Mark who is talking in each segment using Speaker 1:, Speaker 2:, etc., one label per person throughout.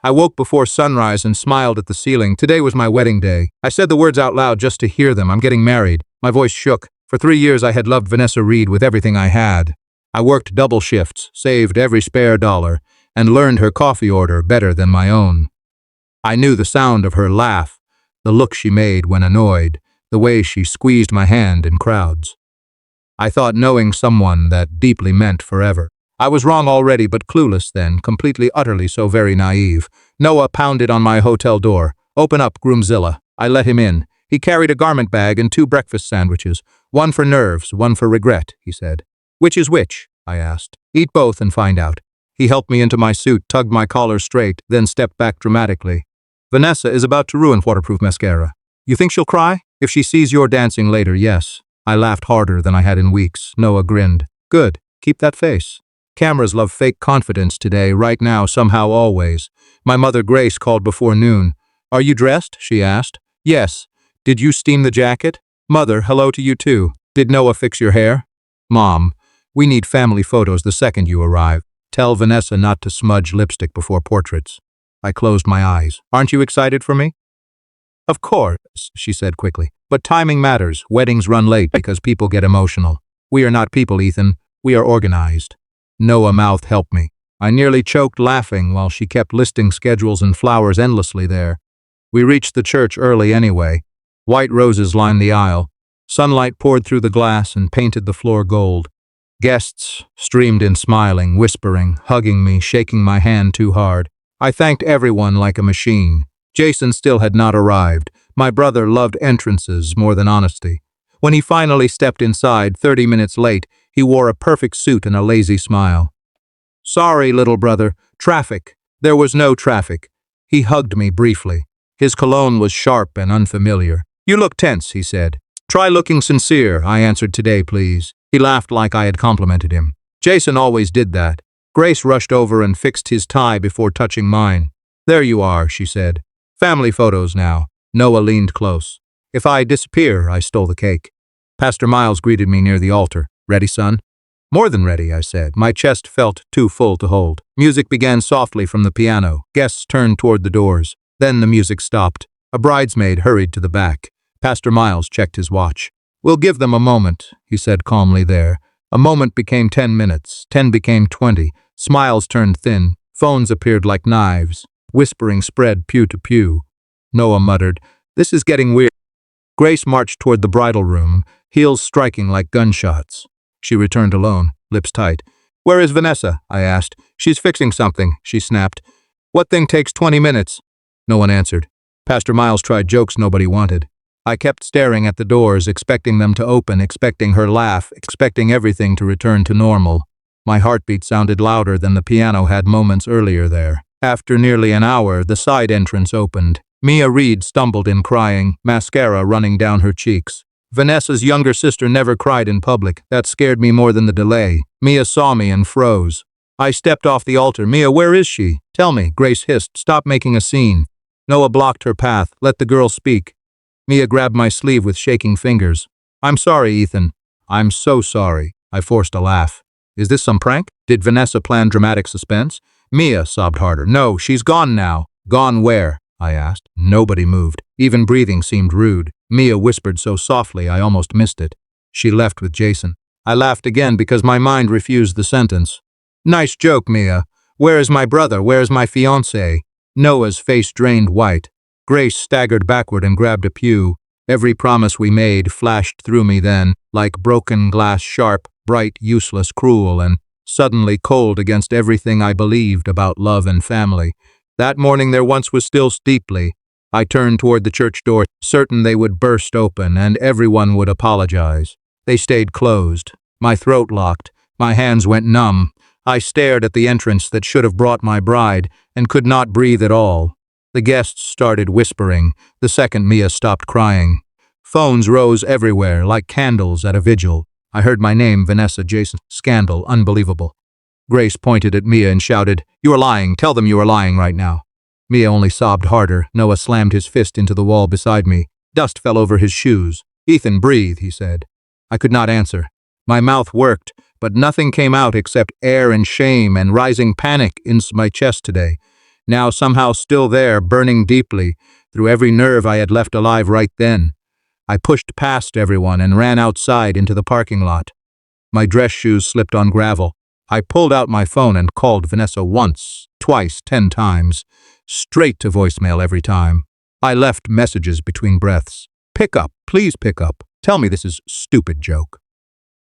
Speaker 1: I woke before sunrise and smiled at the ceiling. Today was my wedding day. I said the words out loud just to hear them. I'm getting married. My voice shook. For 3 years I had loved Vanessa Reed with everything I had. I worked double shifts, saved every spare dollar, and learned her coffee order better than my own. I knew the sound of her laugh, the look she made when annoyed, the way she squeezed my hand in crowds. I thought knowing someone that deeply meant forever. I was wrong already, but clueless then, completely, utterly so very naive. Noah pounded on my hotel door. "Open up, Groomzilla." I let him in. He carried a garment bag and 2 breakfast sandwiches. "One for nerves, one for regret," he said. "Which is which?" I asked. "Eat both and find out." He helped me into my suit, tugged my collar straight, then stepped back dramatically. "Vanessa is about to ruin waterproof mascara. You think she'll cry? If she sees you're dancing later, yes." I laughed harder than I had in weeks. Noah grinned. "Good. Keep that face." Cameras love fake confidence today, right now, somehow, always. My mother Grace called before noon. "Are you dressed?" she asked. "Yes." "Did you steam the jacket?" "Mother, hello to you too." "Did Noah fix your hair?" "Mom, we need family photos the second you arrive. Tell Vanessa not to smudge lipstick before portraits." I closed my eyes. "Aren't you excited for me?" "Of course," she said quickly. "But timing matters. Weddings run late because people get emotional. We are not people, Ethan. We are organized." Noah mouth helped me. I nearly choked laughing while she kept listing schedules and flowers endlessly there. We reached the church early anyway. White roses lined the aisle. Sunlight poured through the glass and painted the floor gold. Guests streamed in smiling, whispering, hugging me, shaking my hand too hard. I thanked everyone like a machine. Jason still had not arrived. My brother loved entrances more than honesty. When he finally stepped inside, 30 minutes late, he wore a perfect suit and a lazy smile. "Sorry, little brother. Traffic." There was no traffic. He hugged me briefly. His cologne was sharp and unfamiliar. "You look tense," he said. "Try looking sincere," I answered. "Today, please." He laughed like I had complimented him. Jason always did that. Grace rushed over and fixed his tie before touching mine. "There you are," she said. "Family photos now." Noah leaned close. "If I disappear, I stole the cake." Pastor Miles greeted me near the altar. "Ready, son?" "More than ready," I said. My chest felt too full to hold. Music began softly from the piano. Guests turned toward the doors. Then the music stopped. A bridesmaid hurried to the back. Pastor Miles checked his watch. "We'll give them a moment," he said calmly there. A moment became 10 minutes. 10 became 20. Smiles turned thin. Phones appeared like knives. Whispering spread pew to pew. Noah muttered, "This is getting weird." Grace marched toward the bridal room, heels striking like gunshots. She returned alone, lips tight. "Where is Vanessa?" I asked. "She's fixing something," she snapped. "What thing takes 20 minutes?" No one answered. Pastor Miles tried jokes nobody wanted. I kept staring at the doors, expecting them to open, expecting her laugh, expecting everything to return to normal. My heartbeat sounded louder than the piano had moments earlier there. After nearly an hour, the side entrance opened. Mia Reed stumbled in crying, mascara running down her cheeks. Vanessa's younger sister never cried in public. That scared me more than the delay. Mia saw me and froze. I stepped off the altar. "Mia, where is she?" "Tell me," Grace hissed. "Stop making a scene." Noah blocked her path. "Let the girl speak." Mia grabbed my sleeve with shaking fingers. "I'm sorry, Ethan." "I'm so sorry." I forced a laugh. "Is this some prank? Did Vanessa plan dramatic suspense?" Mia sobbed harder. "No, she's gone now." "Gone where?" I asked. Nobody moved. Even breathing seemed rude. Mia whispered so softly I almost missed it. "She left with Jason." I laughed again because my mind refused the sentence. "Nice joke, Mia. Where is my brother? Where is my fiancé?" Noah's face drained white. Grace staggered backward and grabbed a pew. Every promise we made flashed through me then, like broken glass, sharp, bright, useless, cruel, and suddenly cold against everything I believed about love and family. That morning there once was still steeply. I turned toward the church door, certain they would burst open and everyone would apologize. They stayed closed. My throat locked. My hands went numb. I stared at the entrance that should have brought my bride and could not breathe at all. The guests started whispering the second Mia stopped crying. Phones rose everywhere like candles at a vigil. I heard my name, Vanessa Jason. Scandal, unbelievable. Grace pointed at Mia and shouted, "You are lying. Tell them you are lying right now." Mia only sobbed harder. Noah slammed his fist into the wall beside me. Dust fell over his shoes. "Ethan, breathe," he said. I could not answer. My mouth worked, but nothing came out except air and shame and rising panic in my chest today. now somehow still there, burning deeply, through every nerve I had left alive right then. I pushed past everyone and ran outside into the parking lot. My dress shoes slipped on gravel. I pulled out my phone and called Vanessa once, twice, 10 times. Straight to voicemail every time. I left messages between breaths. Pick up, please pick up. Tell me this is a stupid joke.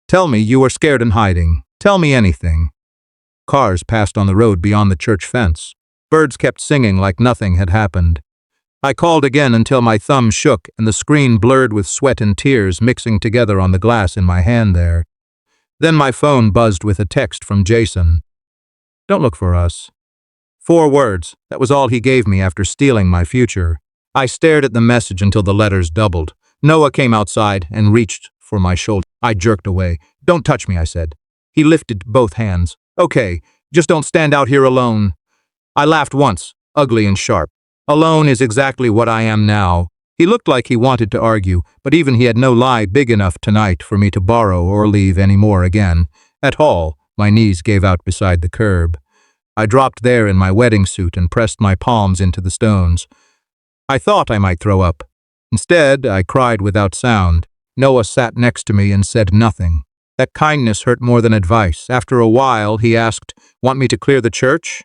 Speaker 1: Tell me you are scared and hiding. Tell me anything. Cars passed on the road beyond the church fence. Birds kept singing like nothing had happened. I called again until my thumb shook and the screen blurred with sweat and tears mixing together on the glass in my hand there. Then my phone buzzed with a text from Jason. Don't look for us. 4 words. That was all he gave me after stealing my future. I stared at the message until the letters doubled. Noah came outside and reached for my shoulder. I jerked away. Don't touch me, I said. He lifted both hands. Okay, just don't stand out here alone. I laughed once, ugly and sharp. Alone is exactly what I am now. He looked like he wanted to argue, but even he had no lie big enough tonight for me to borrow or leave any more again. At all, my knees gave out beside the curb. I dropped there in my wedding suit and pressed my palms into the stones. I thought I might throw up. Instead, I cried without sound. Noah sat next to me and said nothing. That kindness hurt more than advice. After a while, he asked, "Want me to clear the church?"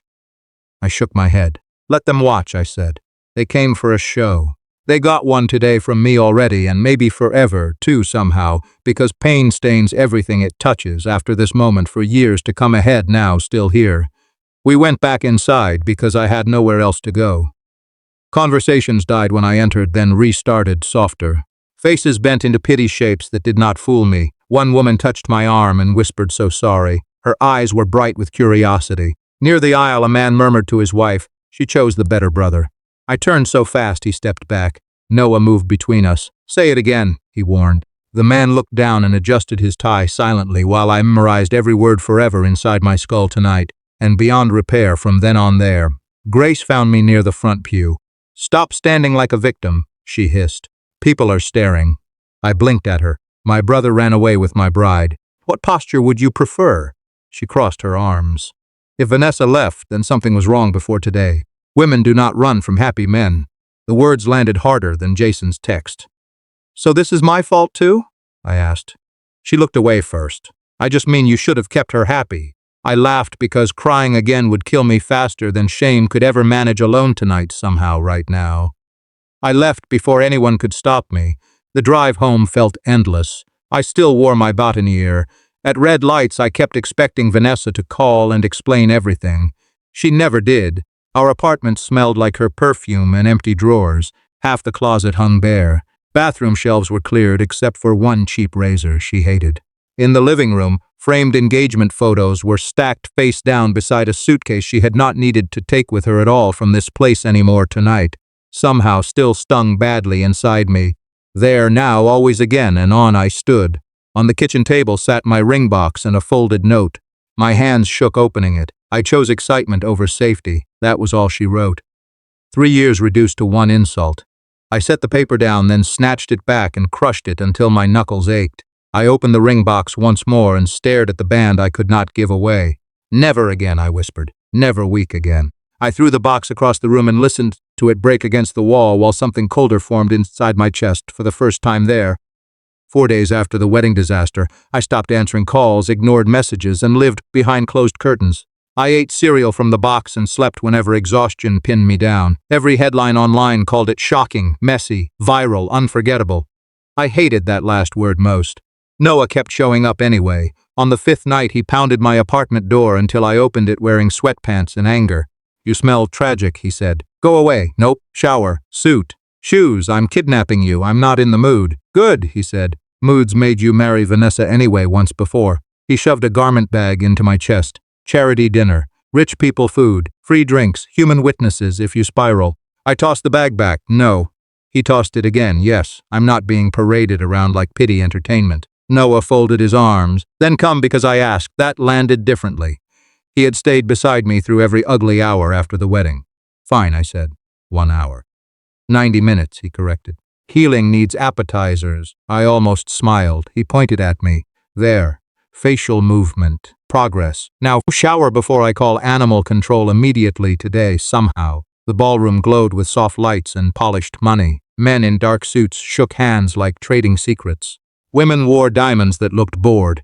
Speaker 1: I shook my head. "Let them watch," I said. "They came for a show. They got one today from me already, and maybe forever, too, somehow, because pain stains everything it touches after this moment for years to come ahead now still here." We went back inside because I had nowhere else to go. Conversations died when I entered, then restarted softer. Faces bent into pity shapes that did not fool me. One woman touched my arm and whispered so sorry. Her eyes were bright with curiosity. Near the aisle, a man murmured to his wife. She chose the better brother. I turned so fast he stepped back. Noah moved between us. "Say it again," he warned. The man looked down and adjusted his tie silently while I memorized every word forever inside my skull tonight, and beyond repair from then on there. Grace found me near the front pew. "Stop standing like a victim," she hissed. "People are staring." I blinked at her. My brother ran away with my bride. "What posture would you prefer?" She crossed her arms. If Vanessa left, then something was wrong before today. Women do not run from happy men. The words landed harder than Jason's text. "So this is my fault too?" I asked. She looked away first. "I just mean you should have kept her happy." I laughed because crying again would kill me faster than shame could ever manage alone tonight somehow right now. I left before anyone could stop me. The drive home felt endless. I still wore my boutonniere. At red lights, I kept expecting Vanessa to call and explain everything. She never did. Our apartment smelled like her perfume and empty drawers. Half the closet hung bare. Bathroom shelves were cleared except for one cheap razor she hated. In the living room, framed engagement photos were stacked face down beside a suitcase she had not needed to take with her at all from this place anymore tonight. Somehow still stung badly inside me. There now, always again, and on I stood. On the kitchen table sat my ring box and a folded note. My hands shook opening it. I chose excitement over safety. That was all she wrote. 3 years reduced to 1 insult. I set the paper down, then snatched it back and crushed it until my knuckles ached. I opened the ring box once more and stared at the band I could not give away. "Never again," I whispered. "Never weak again." I threw the box across the room and listened to it break against the wall while something colder formed inside my chest for the first time there. 4 days after the wedding disaster, I stopped answering calls, ignored messages, and lived behind closed curtains. I ate cereal from the box and slept whenever exhaustion pinned me down. Every headline online called it shocking, messy, viral, unforgettable. I hated that last word most. Noah kept showing up anyway. On the 5th night, he pounded my apartment door until I opened it wearing sweatpants in anger. "You smell tragic," he said. "Go away." "Nope. Shower. Suit. Shoes. I'm kidnapping you. I'm not in the mood." "Good," he said. "Moods made you marry Vanessa anyway once before." He shoved a garment bag into my chest. "Charity dinner. Rich people food. Free drinks. Human witnesses if you spiral." I tossed the bag back. "No." He tossed it again. "Yes, I'm not being paraded around like pity entertainment." Noah folded his arms. "Then come because I asked." That landed differently. He had stayed beside me through every ugly hour after the wedding. "Fine," I said. 1 hour. 90 minutes, he corrected. "Healing needs appetizers." I almost smiled. He pointed at me. "There. Facial movement. Progress. Now shower before I call animal control immediately today, somehow. The ballroom glowed with soft lights and polished money. Men in dark suits shook hands like trading secrets. Women wore diamonds that looked bored.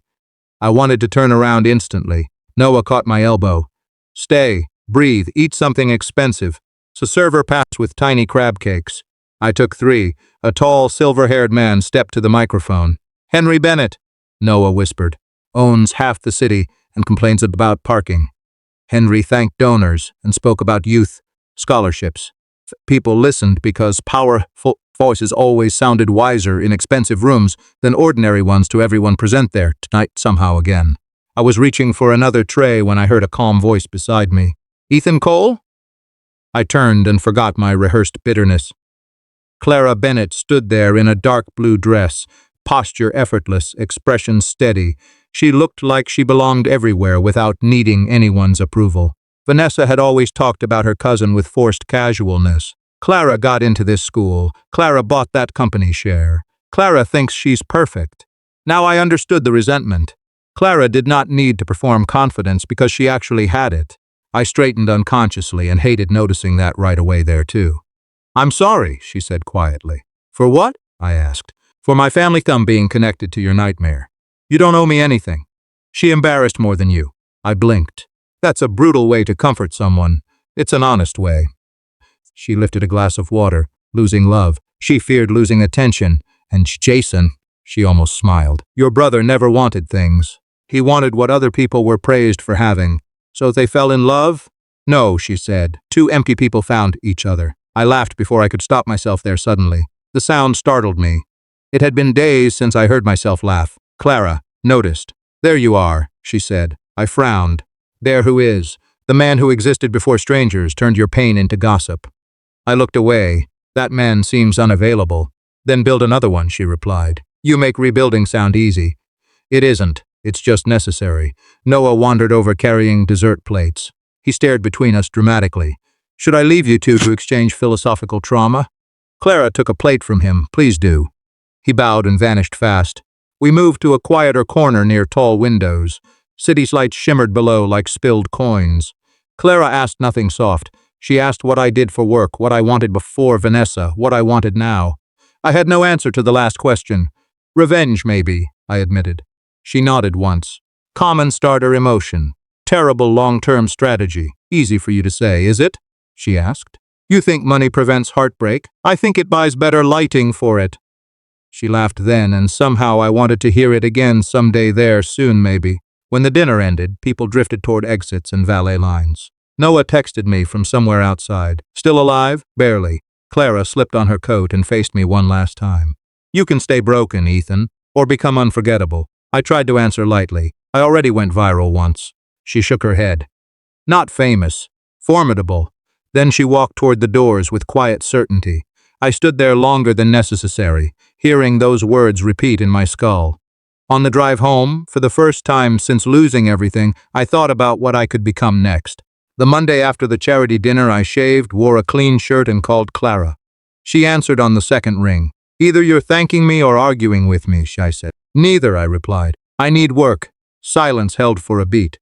Speaker 1: I wanted to turn around instantly. Noah caught my elbow. Stay, breathe, eat something expensive. So server passed with tiny crab cakes. I took 3. A tall, silver-haired man stepped to the microphone. Henry Bennett, Noah whispered, owns half the city and complains about parking. Henry thanked donors and spoke about youth, scholarships. People listened because powerful voices always sounded wiser in expensive rooms than ordinary ones to everyone present there tonight somehow again. I was reaching for another tray when I heard a calm voice beside me. Ethan Cole? I turned and forgot my rehearsed bitterness. Clara Bennett stood there in a dark blue dress, posture effortless, expression steady. She looked like she belonged everywhere without needing anyone's approval. Vanessa had always talked about her cousin with forced casualness. Clara got into this school. Clara bought that company share. Clara thinks she's perfect. Now I understood the resentment. Clara did not need to perform confidence because she actually had it. I straightened unconsciously and hated noticing that right away there too. I'm sorry, she said quietly. For what? I asked. For my family being connected to your nightmare. You don't owe me anything. She embarrassed more than you. I blinked. That's a brutal way to comfort someone. It's an honest way. She lifted a glass of water, losing love. She feared losing attention. And Jason, she almost smiled. Your brother never wanted things. He wanted what other people were praised for having. So they fell in love? No, she said. 2 empty people found each other. I laughed before I could stop myself there suddenly. The sound startled me. It had been days since I heard myself laugh. Clara noticed. There you are, she said. I frowned. There who is. The man who existed before strangers turned your pain into gossip. I looked away. That man seems unavailable. Then build another one, she replied. You make rebuilding sound easy. It isn't. It's just necessary. Noah wandered over carrying dessert plates. He stared between us dramatically. Should I leave you two to exchange philosophical trauma? Clara took a plate from him. Please do. He bowed and vanished fast. We moved to a quieter corner near tall windows. City's lights shimmered below like spilled coins. Clara asked nothing soft. She asked what I did for work, what I wanted before Vanessa, what I wanted now. I had no answer to the last question. Revenge, maybe, I admitted. She nodded once. Common starter emotion. Terrible long-term strategy. Easy for you to say, is it? She asked. You think money prevents heartbreak? I think it buys better lighting for it. She laughed then, and somehow I wanted to hear it again someday there, soon maybe. When the dinner ended, people drifted toward exits and valet lines. Noah texted me from somewhere outside. Still alive? Barely. Clara slipped on her coat and faced me one last time. You can stay broken, Ethan, or become unforgettable. I tried to answer lightly. I already went viral once. She shook her head. Not famous. Formidable. Then she walked toward the doors with quiet certainty. I stood there longer than necessary, hearing those words repeat in my skull. On the drive home, for the first time since losing everything, I thought about what I could become next. The Monday after the charity dinner, I shaved, wore a clean shirt, and called Clara. She answered on the second ring. Either you're thanking me or arguing with me, I said. Neither, I replied. I need work. Silence held for a beat.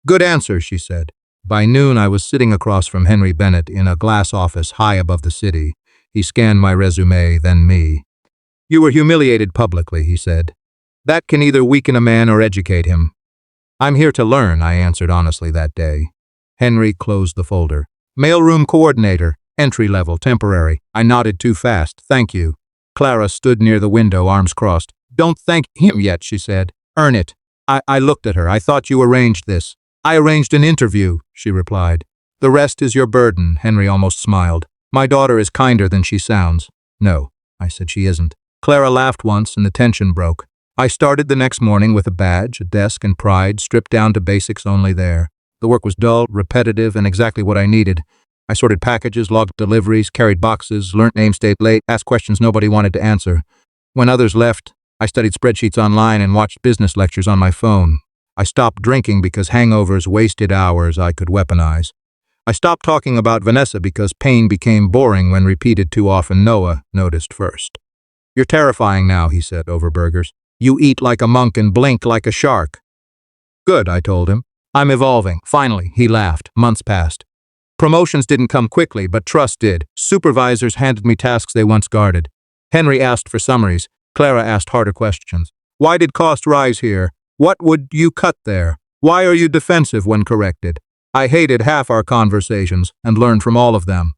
Speaker 1: Good answer, she said. By noon, I was sitting across from Henry Bennett in a glass office high above the city. He scanned my resume, then me. You were humiliated publicly, he said. That can either weaken a man or educate him. I'm here to learn, I answered honestly that day. Henry closed the folder. Mailroom coordinator, entry level, temporary. I nodded too fast. Thank you. Clara stood near the window, arms crossed. Don't thank him yet, she said. Earn it. I looked at her. I thought you arranged this. I arranged an interview, she replied. The rest is your burden, Henry almost smiled. My daughter is kinder than she sounds. No, I said, she isn't. Clara laughed once and the tension broke. I started the next morning with a badge, a desk, and pride, stripped down to basics only there. The work was dull, repetitive, and exactly what I needed. I sorted packages, logged deliveries, carried boxes, learnt names, stayed late, asked questions nobody wanted to answer. When others left, I studied spreadsheets online and watched business lectures on my phone. I stopped drinking because hangovers wasted hours I could weaponize. I stopped talking about Vanessa because pain became boring when repeated too often. Noah noticed first. You're terrifying now, he said over burgers. You eat like a monk and blink like a shark. Good, I told him. I'm evolving. Finally, he laughed. Months passed. Promotions didn't come quickly, but trust did. Supervisors handed me tasks they once guarded. Henry asked for summaries. Clara asked harder questions. Why did cost rise here? What would you cut there? Why are you defensive when corrected? I hated half our conversations and learned from all of them.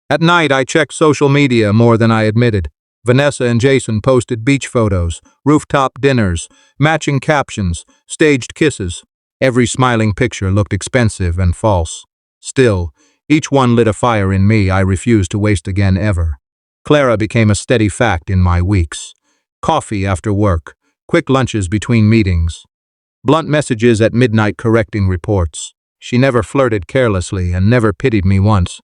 Speaker 1: At night, I checked social media more than I admitted. Vanessa and Jason posted beach photos, rooftop dinners, matching captions, staged kisses. Every smiling picture looked expensive and false. Still, each one lit a fire in me I refused to waste again ever. Clara became a steady fact in my weeks. Coffee after work, quick lunches between meetings, blunt messages at midnight correcting reports. She never flirted carelessly and never pitied me once.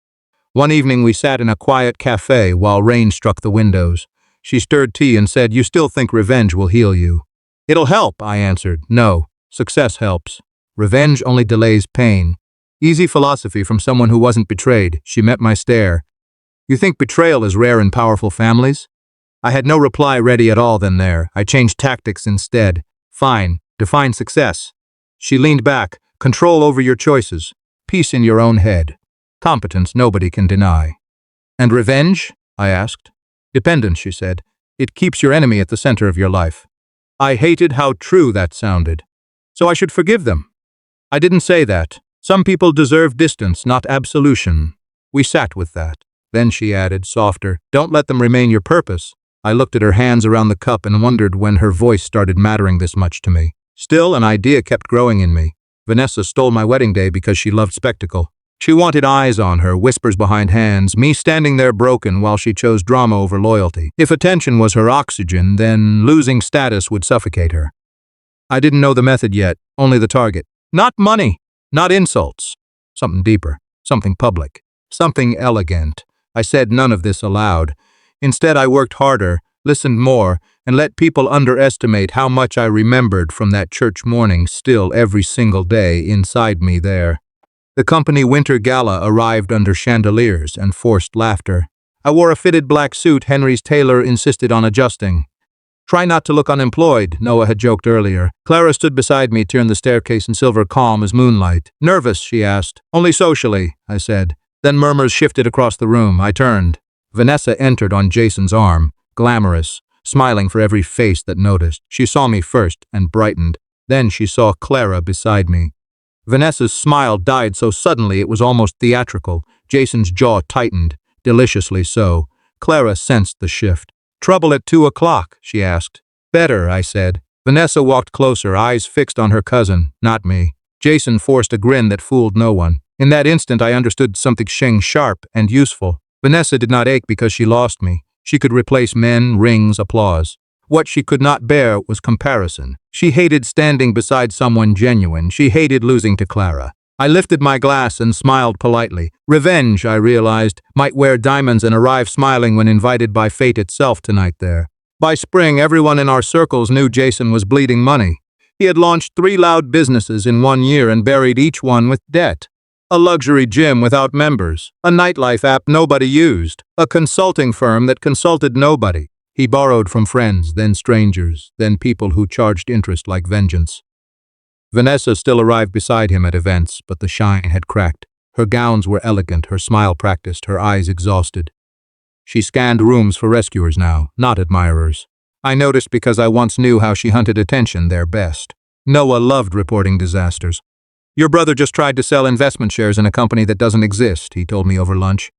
Speaker 1: One evening we sat in a quiet cafe while rain struck the windows. She stirred tea and said, "You still think revenge will heal you?" "It'll help," I answered. "No, success helps. Revenge only delays pain." Easy philosophy from someone who wasn't betrayed. She met my stare. "You think betrayal is rare in powerful families?" I had no reply ready at all then there. I changed tactics instead. "Fine, define success." She leaned back. "Control over your choices. Peace in your own head. Competence nobody can deny." "And revenge?" I asked. "Dependence," she said. "It keeps your enemy at the center of your life." I hated how true that sounded. So I should forgive them. I didn't say that. Some people deserve distance, not absolution. We sat with that. Then she added, softer, "Don't let them remain your purpose." I looked at her hands around the cup and wondered when her voice started mattering this much to me. Still, an idea kept growing in me. Vanessa stole my wedding day because she loved spectacle. She wanted eyes on her, whispers behind hands, me standing there broken while she chose drama over loyalty. If attention was her oxygen, then losing status would suffocate her. I didn't know the method yet, only the target. Not money, not insults. Something deeper, something public, something elegant. I said none of this aloud. Instead, I worked harder, listened more, and let people underestimate how much I remembered from that church morning still every single day inside me there. The company winter gala arrived under chandeliers and forced laughter. I wore a fitted black suit Henry's tailor insisted on adjusting. "Try not to look unemployed," Noah had joked earlier. Clara stood beside me, turned the staircase in silver calm as moonlight. "Nervous?" she asked. "Only socially," I said. Then murmurs shifted across the room. I turned. Vanessa entered on Jason's arm, glamorous, smiling for every face that noticed. She saw me first and brightened. Then she saw Clara beside me. Vanessa's smile died so suddenly it was almost theatrical. Jason's jaw tightened, deliciously so. Clara sensed the shift. "Trouble at 2 o'clock?" she asked. "Better," I said. Vanessa walked closer, eyes fixed on her cousin, not me. Jason forced a grin that fooled no one. In that instant I understood something sharp and useful. Vanessa did not ache because she lost me. She could replace men, rings, applause. What she could not bear was comparison. She hated standing beside someone genuine. She hated losing to Clara. I lifted my glass and smiled politely. Revenge, I realized, might wear diamonds and arrive smiling when invited by fate itself tonight there. By spring, everyone in our circles knew Jason was bleeding money. He had launched 3 loud businesses in 1 year and buried each one with debt. A luxury gym without members, a nightlife app nobody used, a consulting firm that consulted nobody. He borrowed from friends, then strangers, then people who charged interest like vengeance. Vanessa still arrived beside him at events, but the shine had cracked. Her gowns were elegant, her smile practiced, her eyes exhausted. She scanned rooms for rescuers now, not admirers. I noticed because I once knew how she hunted attention there best. Noah loved reporting disasters. "Your brother just tried to sell investment shares in a company that doesn't exist," he told me over lunch.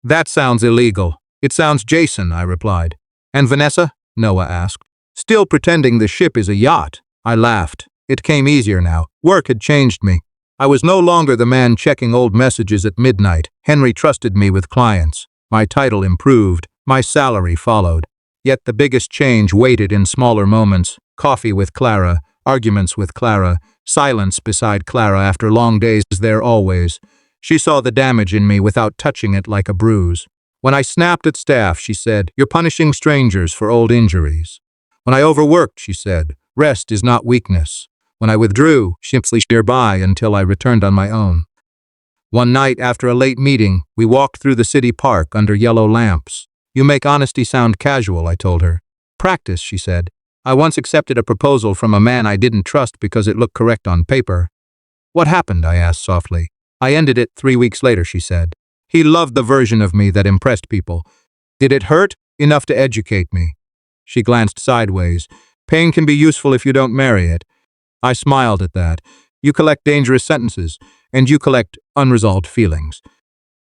Speaker 1: "That sounds illegal." "It sounds Jason," I replied. "And Vanessa?" Noah asked. "Still pretending the ship is a yacht." I laughed. It came easier now. Work had changed me. I was no longer the man checking old messages at midnight. Henry trusted me with clients. My title improved. My salary followed. Yet the biggest change waited in smaller moments. Coffee with Clara, arguments with Clara, silence beside Clara after long days there always. She saw the damage in me without touching it like a bruise. When I snapped at staff, she said, "You're punishing strangers for old injuries." When I overworked, she said, "Rest is not weakness." When I withdrew, she simply nearby until I returned on my own. One night after a late meeting, we walked through the city park under yellow lamps. "You make honesty sound casual," I told her. "Practice," she said. I once accepted a proposal from a man I didn't trust because it looked correct on paper. What happened? I asked softly. I ended it 3 weeks later, she said. He loved the version of me that impressed people. Did it hurt? Enough to educate me. She glanced sideways. Pain can be useful if you don't marry it. I smiled at that. You collect dangerous sentences, and you collect unresolved feelings.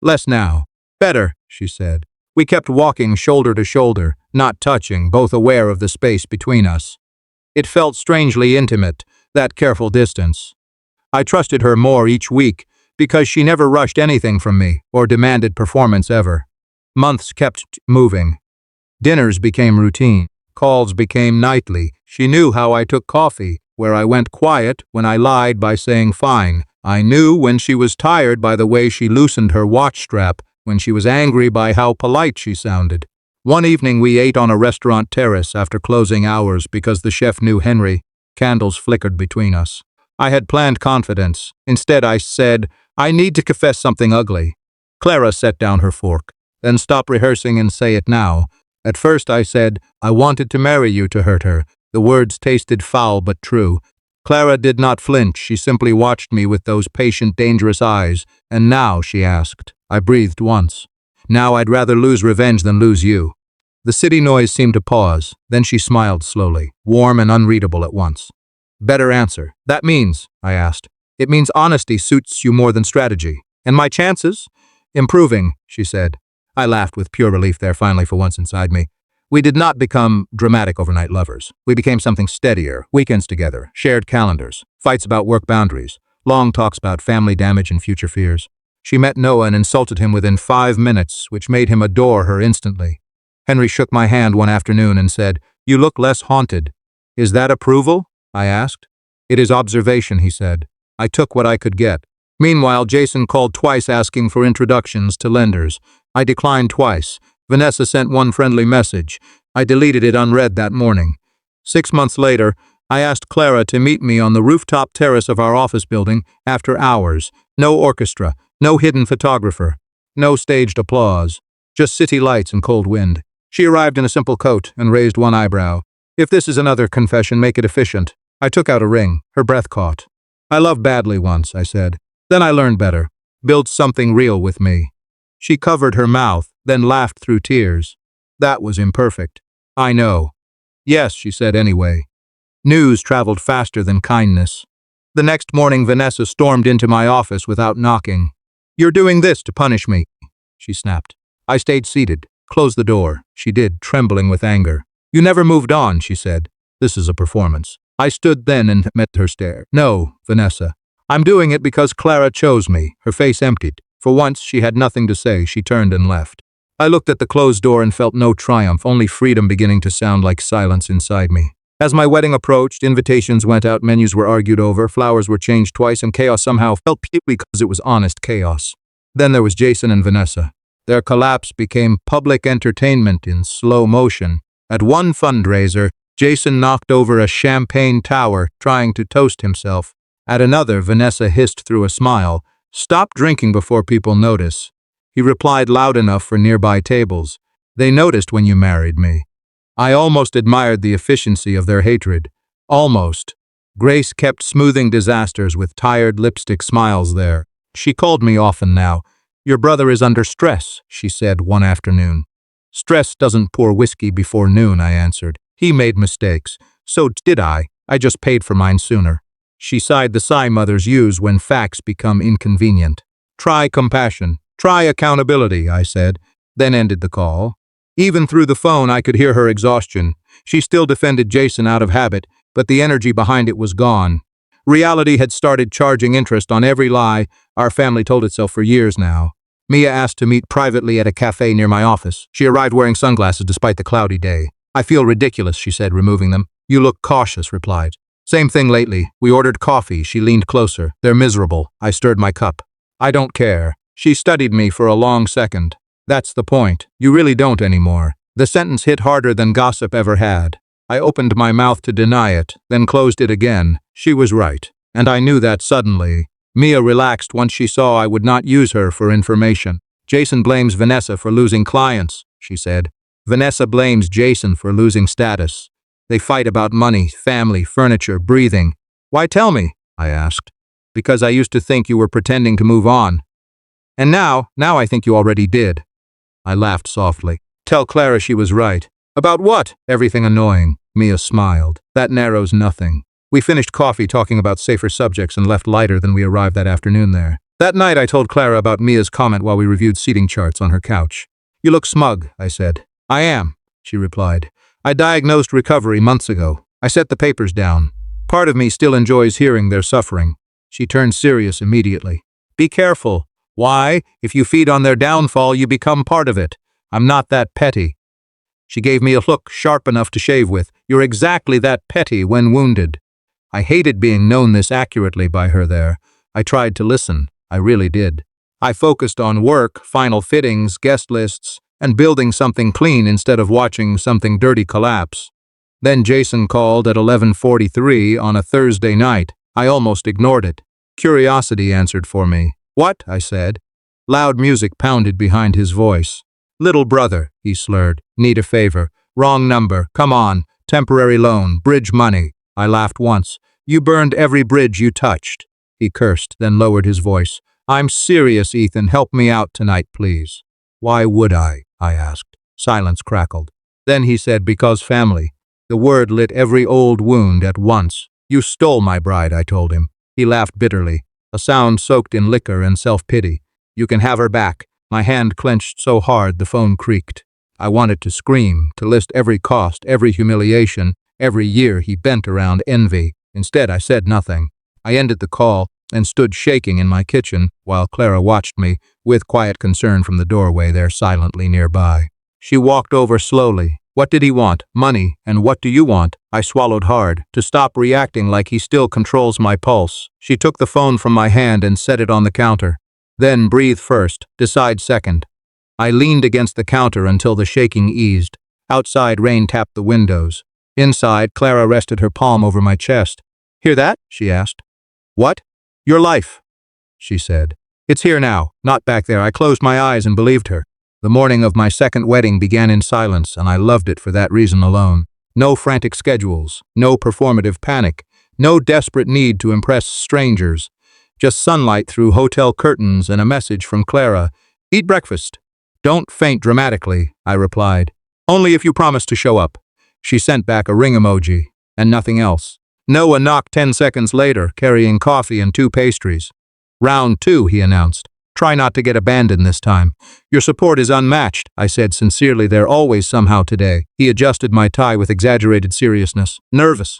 Speaker 1: Less now. Better, she said. We kept walking shoulder to shoulder, not touching, both aware of the space between us. It felt strangely intimate, that careful distance. I trusted her more each week, because she never rushed anything from me or demanded performance ever. Months kept moving. Dinners became routine. Calls became nightly. She knew how I took coffee, where I went quiet when I lied by saying fine. I knew when she was tired by the way she loosened her watch strap, when she was angry by how polite she sounded. One evening we ate on a restaurant terrace after closing hours because the chef knew Henry. Candles flickered between us. I had planned confidence. Instead I said, I need to confess something ugly. Clara set down her fork. Then stop rehearsing and say it now. At first I said, I wanted to marry you to hurt her. The words tasted foul but true. Clara did not flinch. She simply watched me with those patient, dangerous eyes. And now, she asked. I breathed once. Now I'd rather lose revenge than lose you. The city noise seemed to pause. Then she smiled slowly, warm and unreadable at once. Better answer. That means, I asked. It means honesty suits you more than strategy. And my chances? Improving, she said. I laughed with pure relief there finally for once inside me. We did not become dramatic overnight lovers. We became something steadier, weekends together, shared calendars, fights about work boundaries, long talks about family damage and future fears. She met Noah and insulted him within 5 minutes, which made him adore her instantly. Henry shook my hand one afternoon and said, You look less haunted. Is that approval? I asked. It is observation, he said. I took what I could get. Meanwhile, Jason called twice asking for introductions to lenders. I declined twice. Vanessa sent one friendly message. I deleted it unread that morning. 6 months later, I asked Clara to meet me on the rooftop terrace of our office building after hours. No orchestra, no hidden photographer, no staged applause, just city lights and cold wind. She arrived in a simple coat and raised one eyebrow. If this is another confession, make it efficient. I took out a ring. Her breath caught. I loved badly once, I said. Then I learned better. Build something real with me. She covered her mouth, then laughed through tears. That was imperfect. I know. Yes, she said anyway. News traveled faster than kindness. The next morning, Vanessa stormed into my office without knocking. You're doing this to punish me, she snapped. I stayed seated. Close the door. She did, trembling with anger. You never moved on, she said. This is a performance. I stood then and met her stare. No, Vanessa. I'm doing it because Clara chose me. Her face emptied. For once, she had nothing to say. She turned and left. I looked at the closed door and felt no triumph, only freedom beginning to sound like silence inside me. As my wedding approached, invitations went out, menus were argued over, flowers were changed twice, and chaos somehow felt purely because it was honest chaos. Then there was Jason and Vanessa. Their collapse became public entertainment in slow motion. At one fundraiser, Jason knocked over a champagne tower, trying to toast himself. At another, Vanessa hissed through a smile, Stop drinking before people notice. He replied loud enough for nearby tables. They noticed when you married me. I almost admired the efficiency of their hatred. Almost. Grace kept smoothing disasters with tired lipstick smiles there. She called me often now. Your brother is under stress, she said one afternoon. Stress doesn't pour whiskey before noon, I answered. He made mistakes. So did I. I just paid for mine sooner. She sighed the sigh mothers use when facts become inconvenient. Try compassion. Try accountability, I said, then ended the call. Even through the phone, I could hear her exhaustion. She still defended Jason out of habit, but the energy behind it was gone. Reality had started charging interest on every lie our family told itself for years now. Mia asked to meet privately at a cafe near my office. She arrived wearing sunglasses despite the cloudy day. I feel ridiculous, she said, removing them. You look cautious, replied. Same thing lately. We ordered coffee. She leaned closer. They're miserable. I stirred my cup. I don't care. She studied me for a long second. That's the point. You really don't anymore. The sentence hit harder than gossip ever had. I opened my mouth to deny it, then closed it again. She was right. And I knew that suddenly. Mia relaxed once she saw I would not use her for information. Jason blames Vanessa for losing clients, she said. Vanessa blames Jason for losing status. They fight about money, family, furniture, breathing. Why tell me? I asked. Because I used to think you were pretending to move on. And now I think you already did. I laughed softly. Tell Clara she was right. About what? Everything annoying. Mia smiled. That narrows nothing. We finished coffee talking about safer subjects and left lighter than we arrived that afternoon there. That night I told Clara about Mia's comment while we reviewed seating charts on her couch. You look smug, I said. I am, she replied. I diagnosed recovery months ago. I set the papers down. Part of me still enjoys hearing their suffering. She turned serious immediately. Be careful. Why? If you feed on their downfall, you become part of it. I'm not that petty. She gave me a look sharp enough to shave with. You're exactly that petty when wounded. I hated being known this accurately by her there. I tried to listen. I really did. I focused on work, final fittings, guest lists, and building something clean instead of watching something dirty collapse. Then Jason called at 11:43 on a Thursday night. I almost ignored it. Curiosity answered for me. What? I said. Loud music pounded behind his voice. Little brother, he slurred. Need a favor. Wrong number. Come on. Temporary loan. Bridge money. I laughed once. You burned every bridge you touched. He cursed, then lowered his voice. I'm serious, Ethan. Help me out tonight, please. Why would I asked. Silence crackled. Then he said, because family. The word lit every old wound at once. You stole my bride, I told him. He laughed bitterly, a sound soaked in liquor and self-pity. You can have her back. My hand clenched so hard the phone creaked. I wanted to scream, to list every cost, every humiliation, every year he bent around envy. Instead, I said nothing. I ended the call and stood shaking in my kitchen while Clara watched me with quiet concern from the doorway there silently nearby. She walked over slowly. What did he want? Money. And what do you want? I swallowed hard, to stop reacting like he still controls my pulse. She took the phone from my hand and set it on the counter. Then breathe first, decide second. I leaned against the counter until the shaking eased. Outside, rain tapped the windows. Inside, Clara rested her palm over my chest. Hear that? She asked. What? Your life, she said. It's here now, not back there. I closed my eyes and believed her. The morning of my second wedding began in silence, and I loved it for that reason alone. No frantic schedules, no performative panic, no desperate need to impress strangers. Just sunlight through hotel curtains and a message from Clara. Eat breakfast. Don't faint dramatically, I replied. Only if you promise to show up. She sent back a ring emoji, and nothing else. Noah knocked 10 seconds later, carrying coffee and 2 pastries. Round 2, he announced. Try not to get abandoned this time. Your support is unmatched, I said sincerely. They're always somehow today. He adjusted my tie with exaggerated seriousness. Nervous?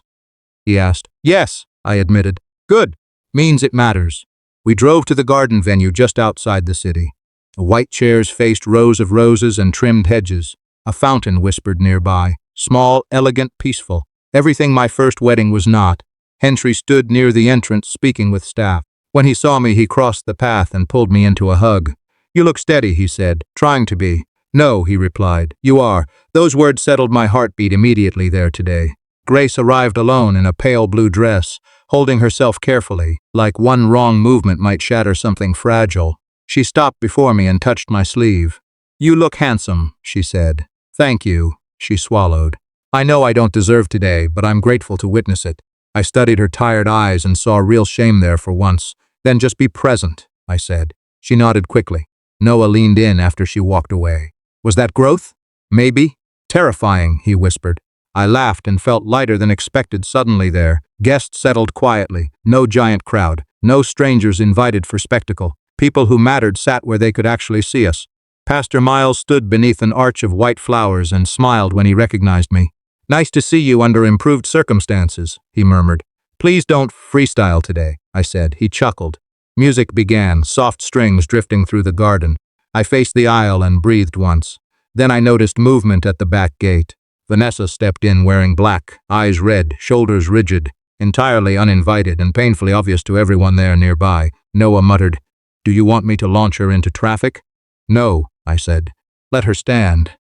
Speaker 1: He asked. Yes, I admitted. Good. Means it matters. We drove to the garden venue just outside the city. White chairs faced rows of roses and trimmed hedges. A fountain whispered nearby. Small, elegant, peaceful. Everything my first wedding was not. Henry stood near the entrance speaking with staff. When he saw me, he crossed the path and pulled me into a hug. You look steady, he said, trying to be. No, he replied. You are. Those words settled my heartbeat immediately there today. Grace arrived alone in a pale blue dress, holding herself carefully, like one wrong movement might shatter something fragile. She stopped before me and touched my sleeve. You look handsome, she said. Thank you, she swallowed. I know I don't deserve today, but I'm grateful to witness it. I studied her tired eyes and saw real shame there for once. Then just be present, I said. She nodded quickly. Noah leaned in after she walked away. Was that growth? Maybe. Terrifying, he whispered. I laughed and felt lighter than expected suddenly there. Guests settled quietly. No giant crowd. No strangers invited for spectacle. People who mattered sat where they could actually see us. Pastor Miles stood beneath an arch of white flowers and smiled when he recognized me. Nice to see you under improved circumstances, he murmured. Please don't freestyle today, I said. He chuckled. Music began, soft strings drifting through the garden. I faced the aisle and breathed once. Then I noticed movement at the back gate. Vanessa stepped in wearing black, eyes red, shoulders rigid, entirely uninvited and painfully obvious to everyone there nearby. Noah muttered, Do you want me to launch her into traffic? No, I said. Let her stand.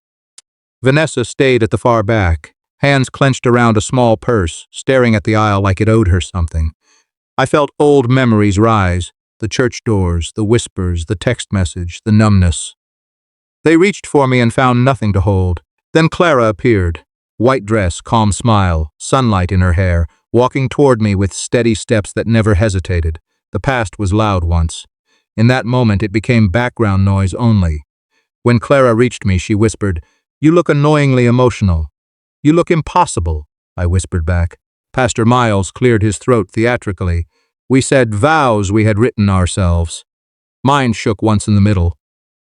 Speaker 1: Vanessa stayed at the far back, hands clenched around a small purse, staring at the aisle like it owed her something. I felt old memories rise, the church doors, the whispers, the text message, the numbness. They reached for me and found nothing to hold. Then Clara appeared. White dress, calm smile, sunlight in her hair, walking toward me with steady steps that never hesitated. The past was loud once. In that moment, it became background noise only. When Clara reached me, she whispered, "You look annoyingly emotional." "You look impossible," I whispered back. Pastor Miles cleared his throat theatrically. "We said vows we had written ourselves." Mine shook once in the middle.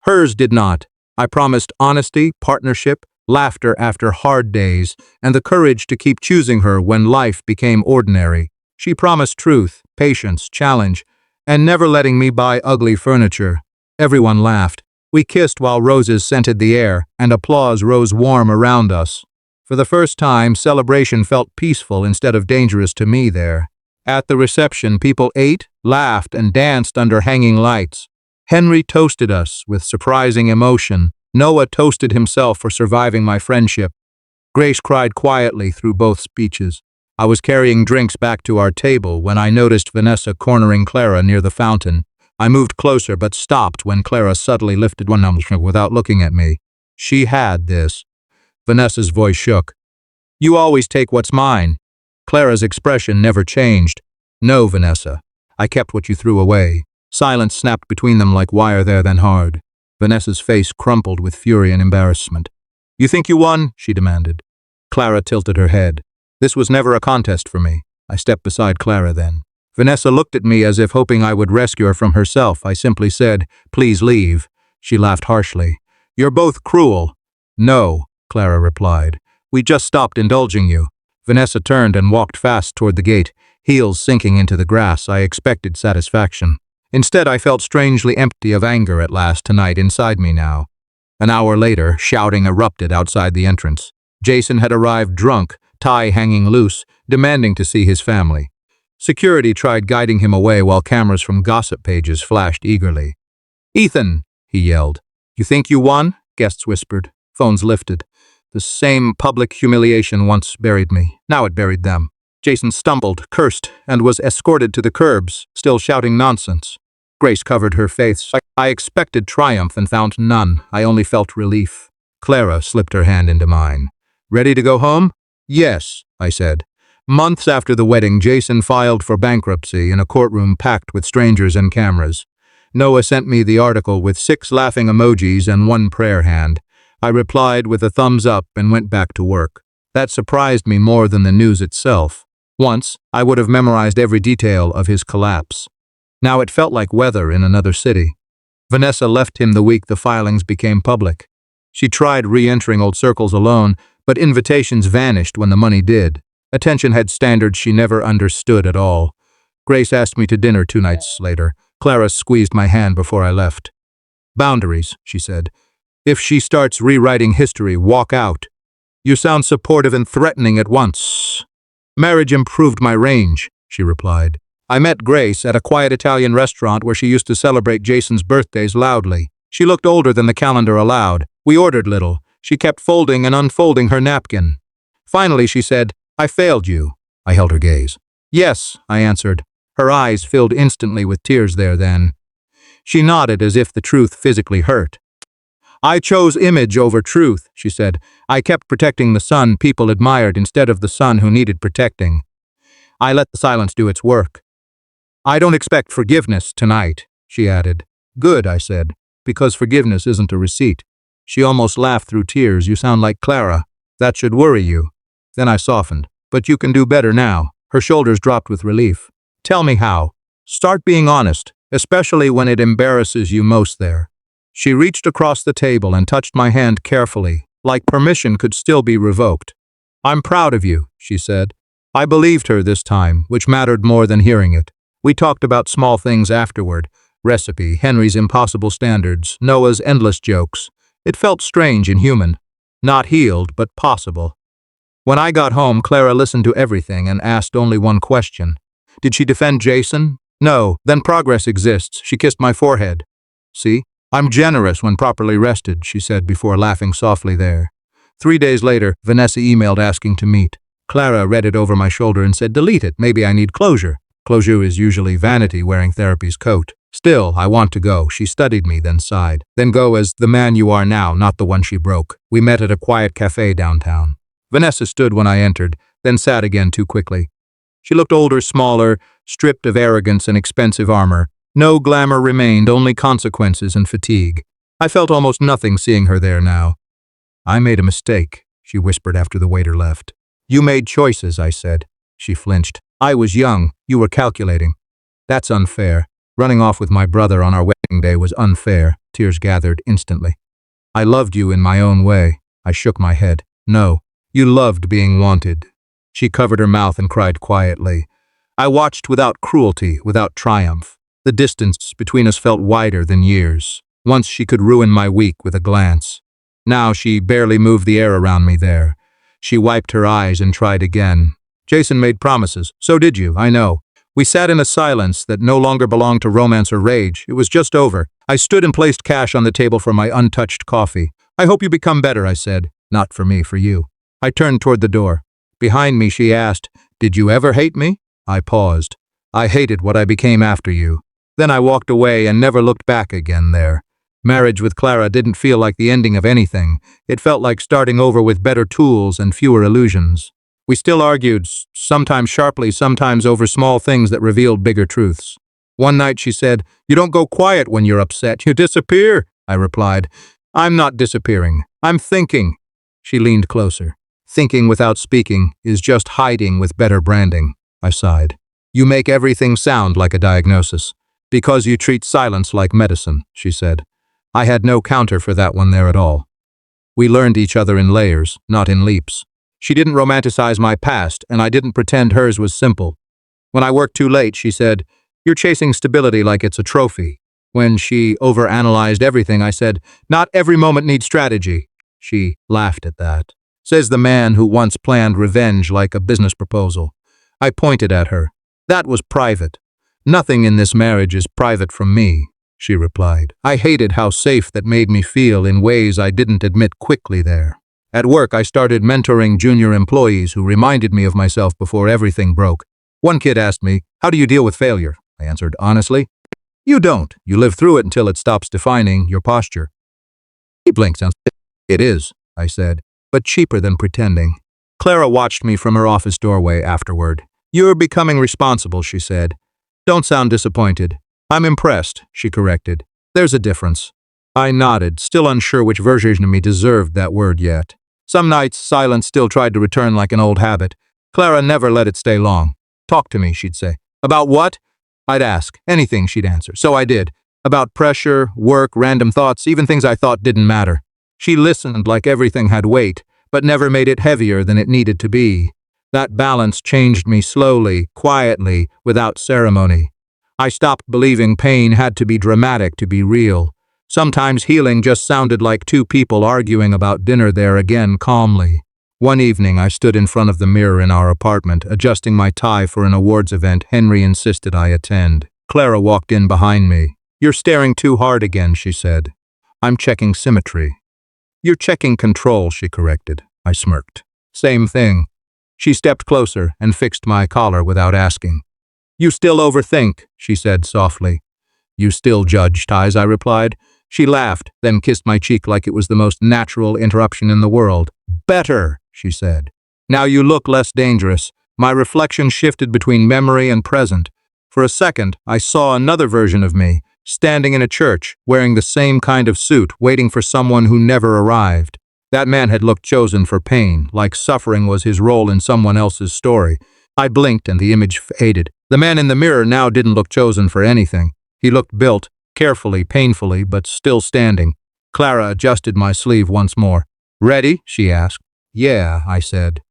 Speaker 1: Hers did not. I promised honesty, partnership, laughter after hard days, and the courage to keep choosing her when life became ordinary. She promised truth, patience, challenge, and never letting me buy ugly furniture. Everyone laughed. We kissed while roses scented the air, and applause rose warm around us. For the first time, celebration felt peaceful instead of dangerous to me there. At the reception, people ate, laughed, and danced under hanging lights. Henry toasted us with surprising emotion. Noah toasted himself for surviving my friendship. Grace cried quietly through both speeches. I was carrying drinks back to our table when I noticed Vanessa cornering Clara near the fountain. I moved closer but stopped when Clara subtly lifted one arm without looking at me. She had this. Vanessa's voice shook. "You always take what's mine." Clara's expression never changed. "No, Vanessa. I kept what you threw away." Silence snapped between them like wire there, then hard. Vanessa's face crumpled with fury and embarrassment. "You think you won?" she demanded. Clara tilted her head. "This was never a contest for me." I stepped beside Clara then. Vanessa looked at me as if hoping I would rescue her from herself. I simply said, "Please leave." She laughed harshly. "You're both cruel." "No," Clara replied. "We just stopped indulging you." Vanessa turned and walked fast toward the gate, heels sinking into the grass. I expected satisfaction. Instead, I felt strangely empty of anger at last tonight inside me now. An hour later, shouting erupted outside the entrance. Jason had arrived drunk, tie hanging loose, demanding to see his family. Security tried guiding him away while cameras from gossip pages flashed eagerly. "Ethan," he yelled. "You think you won?" Guests whispered. Phones lifted. The same public humiliation once buried me. Now it buried them. Jason stumbled, cursed, and was escorted to the curbs, still shouting nonsense. Grace covered her face. I expected triumph and found none. I only felt relief. Clara slipped her hand into mine. "Ready to go home?" "Yes," I said. Months after the wedding, Jason filed for bankruptcy in a courtroom packed with strangers and cameras. Noah sent me the article with 6 laughing emojis and 1 prayer hand. I replied with a thumbs up and went back to work. That surprised me more than the news itself. Once, I would have memorized every detail of his collapse. Now it felt like weather in another city. Vanessa left him the week the filings became public. She tried re-entering old circles alone, but invitations vanished when the money did. Attention had standards she never understood at all. Grace asked me to dinner 2 nights later. Clara squeezed my hand before I left. "Boundaries," she said. "If she starts rewriting history, walk out." "You sound supportive and threatening at once." "Marriage improved my range," she replied. I met Grace at a quiet Italian restaurant where she used to celebrate Jason's birthdays loudly. She looked older than the calendar allowed. We ordered little. She kept folding and unfolding her napkin. Finally, she said, "I failed you." I held her gaze. "Yes," I answered. Her eyes filled instantly with tears there then. She nodded as if the truth physically hurt. "I chose image over truth," she said. "I kept protecting the son people admired instead of the son who needed protecting. I let the silence do its work." "I don't expect forgiveness tonight," she added. "Good," I said, "because forgiveness isn't a receipt." She almost laughed through tears. "You sound like Clara. That should worry you." Then I softened. "But you can do better now." Her shoulders dropped with relief. "Tell me how." "Start being honest, especially when it embarrasses you most there." She reached across the table and touched my hand carefully, like permission could still be revoked. "I'm proud of you," she said. I believed her this time, which mattered more than hearing it. We talked about small things afterward. Recipe, Henry's impossible standards, Noah's endless jokes. It felt strange and human. Not healed, but possible. When I got home, Clara listened to everything and asked only one question. Did she defend Jason? No, then progress exists. She kissed my forehead. "See? I'm generous when properly rested," she said before laughing softly there. 3 days later, Vanessa emailed asking to meet. Clara read it over my shoulder and said, "Delete it, maybe I need closure." Closure is usually vanity wearing therapy's coat. "Still, I want to go." She studied me, then sighed. "Then go as the man you are now, not the one she broke." We met at a quiet cafe downtown. Vanessa stood when I entered, then sat again too quickly. She looked older, smaller, stripped of arrogance and expensive armor. No glamour remained, only consequences and fatigue. I felt almost nothing seeing her there now. I made a mistake, she whispered after the waiter left. You made choices, I said. She flinched. I was young. You were calculating. That's unfair. Running off with my brother on our wedding day was unfair. Tears gathered instantly. I loved you in my own way. I shook my head. No, you loved being wanted. She covered her mouth and cried quietly. I watched without cruelty, without triumph. The distance between us felt wider than years. Once she could ruin my week with a glance. Now she barely moved the air around me there. She wiped her eyes and tried again. Jason made promises. So did you, I know. We sat in a silence that no longer belonged to romance or rage. It was just over. I stood and placed cash on the table for my untouched coffee. I hope you become better, I said. Not for me, for you. I turned toward the door. Behind me, she asked, Did you ever hate me? I paused. I hated what I became after you. Then I walked away and never looked back again there. Marriage with Clara didn't feel like the ending of anything. It felt like starting over with better tools and fewer illusions. We still argued, sometimes sharply, sometimes over small things that revealed bigger truths. One night she said, You don't go quiet when you're upset. You disappear. I replied, I'm not disappearing. I'm thinking. She leaned closer. Thinking without speaking is just hiding with better branding. I sighed. You make everything sound like a diagnosis. Because you treat silence like medicine, she said. I had no counter for that one there at all. We learned each other in layers, not in leaps. She didn't romanticize my past, and I didn't pretend hers was simple. When I worked too late, she said, You're chasing stability like it's a trophy. When she overanalyzed everything, I said, Not every moment needs strategy. She laughed at that. Says the man who once planned revenge like a business proposal. I pointed at her. That was private. Nothing in this marriage is private from me, she replied. I hated how safe that made me feel in ways I didn't admit quickly there. At work, I started mentoring junior employees who reminded me of myself before everything broke. One kid asked me, How do you deal with failure? I answered honestly, You don't. You live through it until it stops defining your posture. He blinked. It is, I said, but cheaper than pretending. Clara watched me from her office doorway afterward. You're becoming responsible, she said. Don't sound disappointed. I'm impressed, she corrected. There's a difference. I nodded, still unsure which version of me deserved that word yet. Some nights, silence still tried to return like an old habit. Clara never let it stay long. Talk to me, she'd say. About what? I'd ask. Anything, she'd answer. So I did. About pressure, work, random thoughts, even things I thought didn't matter. She listened like everything had weight, but never made it heavier than it needed to be. That balance changed me slowly, quietly, without ceremony. I stopped believing pain had to be dramatic to be real. Sometimes healing just sounded like two people arguing about dinner there again calmly. One evening I stood in front of the mirror in our apartment, adjusting my tie for an awards event Henry insisted I attend. Clara walked in behind me. You're staring too hard again, she said. I'm checking symmetry. You're checking control, she corrected. I smirked. Same thing. She stepped closer and fixed my collar without asking. You still overthink, she said softly. You still judge ties, I replied. She laughed, then kissed my cheek like it was the most natural interruption in the world. Better, she said. Now you look less dangerous. My reflection shifted between memory and present. For a second, I saw another version of me, standing in a church, wearing the same kind of suit, waiting for someone who never arrived. That man had looked chosen for pain, like suffering was his role in someone else's story. I blinked and the image faded. The man in the mirror now didn't look chosen for anything. He looked built, carefully, painfully, but still standing. Clara adjusted my sleeve once more. Ready? She asked. Yeah, I said.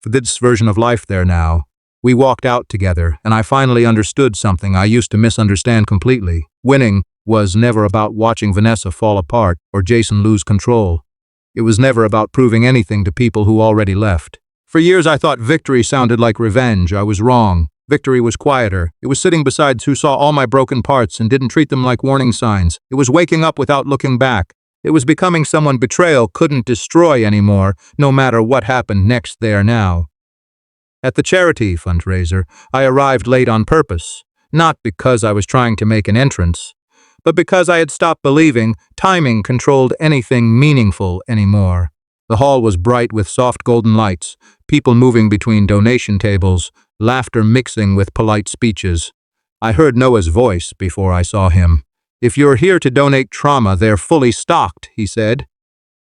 Speaker 1: For this version of life there now. We walked out together, and I finally understood something I used to misunderstand completely. Winning was never about watching Vanessa fall apart or Jason lose control. It was never about proving anything to people who already left. For years I thought victory sounded like revenge. I was wrong. Victory was quieter. It was sitting beside who saw all my broken parts and didn't treat them like warning signs. It was waking up without looking back. It was becoming someone betrayal couldn't destroy anymore, no matter what happened next there now. At the charity fundraiser, I arrived late on purpose, not because I was trying to make an entrance, but because I had stopped believing timing controlled anything meaningful anymore. The hall was bright with soft golden lights, people moving between donation tables, laughter mixing with polite speeches. I heard Noah's voice before I saw him. "If you're here to donate trauma, they're fully stocked," he said.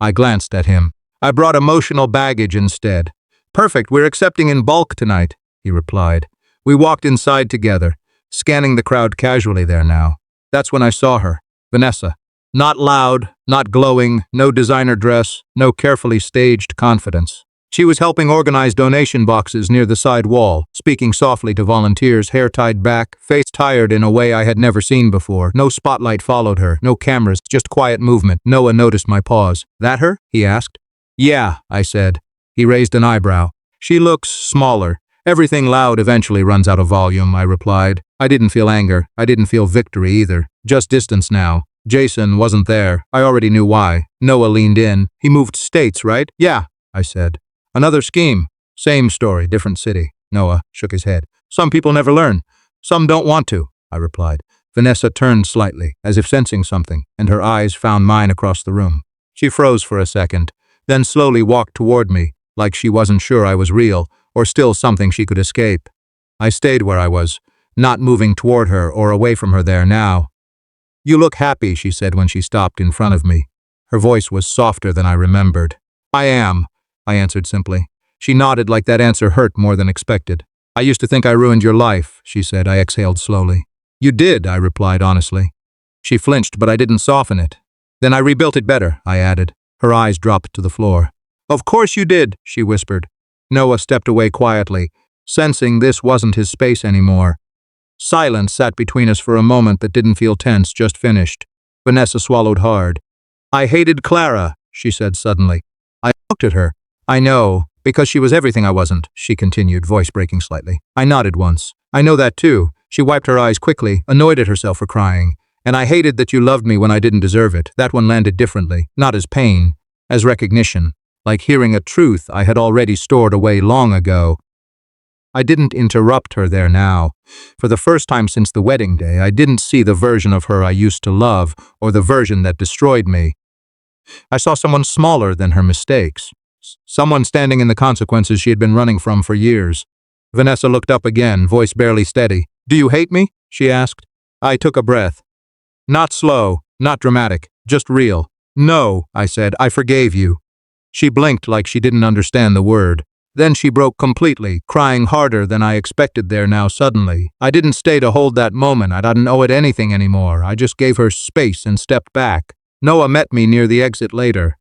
Speaker 1: I glanced at him. "I brought emotional baggage instead." "Perfect, we're accepting in bulk tonight," he replied. We walked inside together, scanning the crowd casually there now. That's when I saw her, Vanessa. Not loud, not glowing, no designer dress, no carefully staged confidence. She was helping organize donation boxes near the side wall, speaking softly to volunteers, hair tied back, face tired in a way I had never seen before. No spotlight followed her, no cameras, just quiet movement. Noah noticed my pause. "That her?" he asked. "Yeah," I said. He raised an eyebrow. "She looks smaller. Everything loud eventually runs out of volume," I replied. I didn't feel anger. I didn't feel victory either. Just distance now. Jason wasn't there. I already knew why. Noah leaned in. "He moved states, right?" "Yeah," I said. "Another scheme." "Same story, different city." Noah shook his head. "Some people never learn. Some don't want to," I replied. Vanessa turned slightly, as if sensing something, and her eyes found mine across the room. She froze for a second, then slowly walked toward me, like she wasn't sure I was real, or still something she could escape. I stayed where I was, not moving toward her or away from her there now. "You look happy," she said when she stopped in front of me. Her voice was softer than I remembered. "I am," I answered simply. She nodded like that answer hurt more than expected. "I used to think I ruined your life," she said. I exhaled slowly. "You did," I replied honestly. She flinched, but I didn't soften it. "Then I rebuilt it better," I added. Her eyes dropped to the floor. "Of course you did," she whispered. Noah stepped away quietly, sensing this wasn't his space anymore. Silence sat between us for a moment that didn't feel tense, just finished. Vanessa swallowed hard. "I hated Clara," she said suddenly. I looked at her. "I know, because she was everything I wasn't," she continued, voice breaking slightly. I nodded once. "I know that too." She wiped her eyes quickly, annoyed at herself for crying. "And I hated that you loved me when I didn't deserve it." That one landed differently, not as pain, as recognition, like hearing a truth I had already stored away long ago. I didn't interrupt her there now. For the first time since the wedding day, I didn't see the version of her I used to love, or the version that destroyed me. I saw someone smaller than her mistakes. Someone standing in the consequences she had been running from for years. Vanessa looked up again, voice barely steady. "Do you hate me?" she asked. I took a breath. Not slow, not dramatic, just real. "No," I said, "I forgave you." She blinked like she didn't understand the word. Then she broke completely, crying harder than I expected there now suddenly. I didn't stay to hold that moment. I didn't owe it anything anymore. I just gave her space and stepped back. Noah met me near the exit later.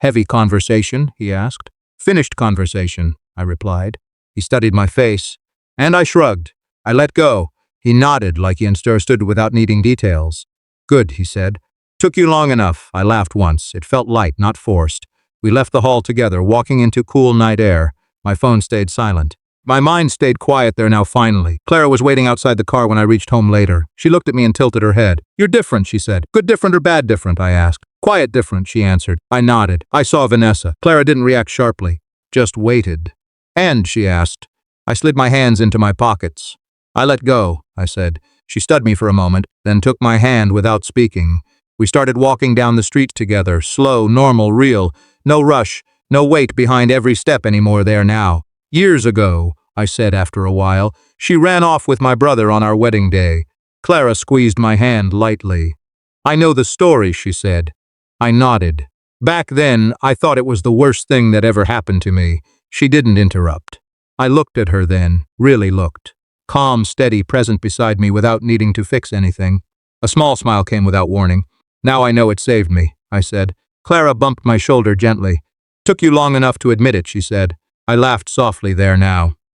Speaker 1: "Heavy conversation?" he asked. "Finished conversation," I replied. He studied my face, and I shrugged. I let go. He nodded like he understood without needing details. "Good," he said. "Took you long enough." I laughed once. It felt light, not forced. We left the hall together, walking into cool night air. My phone stayed silent. My mind stayed quiet there now finally. Clara was waiting outside the car when I reached home later. She looked at me and tilted her head. "You're different," she said. "Good different or bad different?" I asked. "Quiet different," she answered. I nodded. I saw Vanessa. Clara didn't react sharply, just waited. "And?" she asked. I slid my hands into my pockets. "I let go," I said. She studied me for a moment, then took my hand without speaking. We started walking down the street together, slow, normal, real. No rush, no weight behind every step anymore there now. "Years ago," I said after a while, "she ran off with my brother on our wedding day." Clara squeezed my hand lightly. "I know the story," she said. I nodded. "Back then, I thought it was the worst thing that ever happened to me." She didn't interrupt. I looked at her then, really looked. Calm, steady, present beside me without needing to fix anything. A small smile came without warning. "Now I know it saved me," I said. Clara bumped my shoulder gently. "Took you long enough to admit it," she said. I laughed softly there now.